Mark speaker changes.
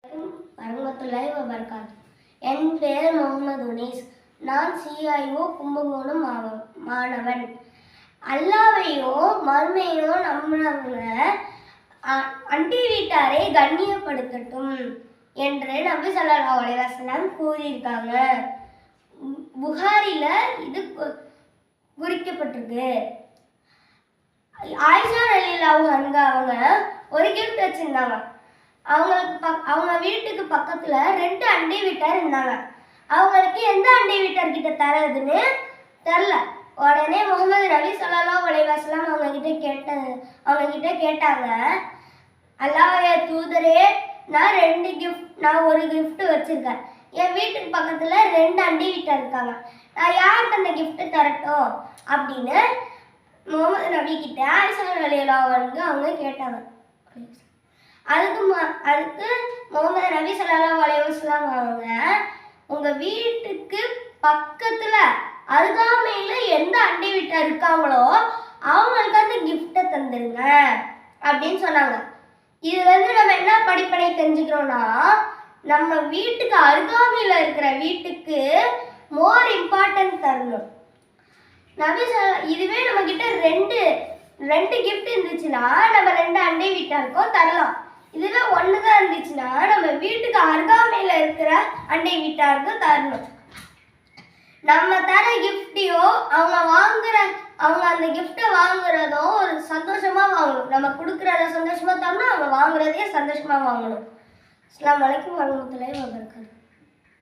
Speaker 1: வரமத்துல்லாஹி வபரகாத்து. என் பெயர் முகமது உனீஸ். நான் CIO கும்பகோணம் மாணவன். அல்லாவையோ மறுமையோ நம்பினவங்க அண்டி வீட்டாரை கண்ணியப்படுத்தட்டும் என்று நபி ஸல்லல்லாஹு அலைஹி வஸல்லம் கூறியிருக்காங்க. புகாரில இது குறிக்கப்பட்டிருக்கு. ஆயிஷா ரலியல்லாஹு அன்ஹா அவங்க ஒரு கிஃப்ட் வச்சிருந்தாங்க. அவங்க வீட்டுக்கு பக்கத்துல 2 அண்டை வீட்டார் இருந்தாங்க. அவங்களுக்கு எந்த அண்டை வீட்டார் கிட்ட தரதுன்னு தெரியல. உடனே முகமது நபி ஸல்லல்லாஹு அலைஹி வஸல்லம் அவங்க கிட்ட கேட்டாங்க, அல்லாஹ்வுடைய தூதரே, நான் ஒரு கிஃப்ட் வச்சிருக்கேன். என் வீட்டுக்கு பக்கத்துல 2 அண்டை வீட்டார் இருக்காங்க. நான் யாருக்கு அந்த கிஃப்ட் தரட்டும் அப்படின்னு முகமது நபி கிட்ட ஆயிஷா ரலியல்லாஹு அன்ஹா அவங்க கேட்டாங்க. அதுக்கு முகமது நபி ஸல்லல்லாஹு அலைஹி வஸல்லம் அவங்க, உங்க வீட்டுக்கு பக்கத்துல அருகாமையில எந்த அண்டை வீட்டார் இருக்காங்களோ அவங்களுக்கு அந்த கிஃப்டை தந்துருங்க அப்படின்னு சொன்னாங்க. இதுல இருந்து நம்ம என்ன படிப்பனை தெரிஞ்சுக்கிறோம்னா, நம்ம வீட்டுக்கு அருகாமையில இருக்கிற வீட்டுக்கு மோர் இம்பார்ட்டன்ட் தரணும். இதுவே நம்ம கிட்ட ரெண்டு கிஃப்ட் இருந்துச்சுன்னா நம்ம 2 அண்டை வீட்டாருக்கும் தரலாம். இதுவே 1 தான் இருந்துச்சுன்னா நம்ம வீட்டுக்கு அருகாமையில இருக்கிற அண்டை வீட்டாருக்கும் தரணும். நம்ம தர கிஃப்டையோ அவங்க அந்த கிஃப்டை வாங்குறதோ ஒரு சந்தோஷமா வாங்கணும். நம்ம கொடுக்குறத சந்தோஷமா தரணும், அவங்க வாங்குறதையே சந்தோஷமா வாங்கணும். அஸ்ஸலாமு அலைக்கும் வரஹ்மத்துல்லாஹி வபரகாத்துஹு.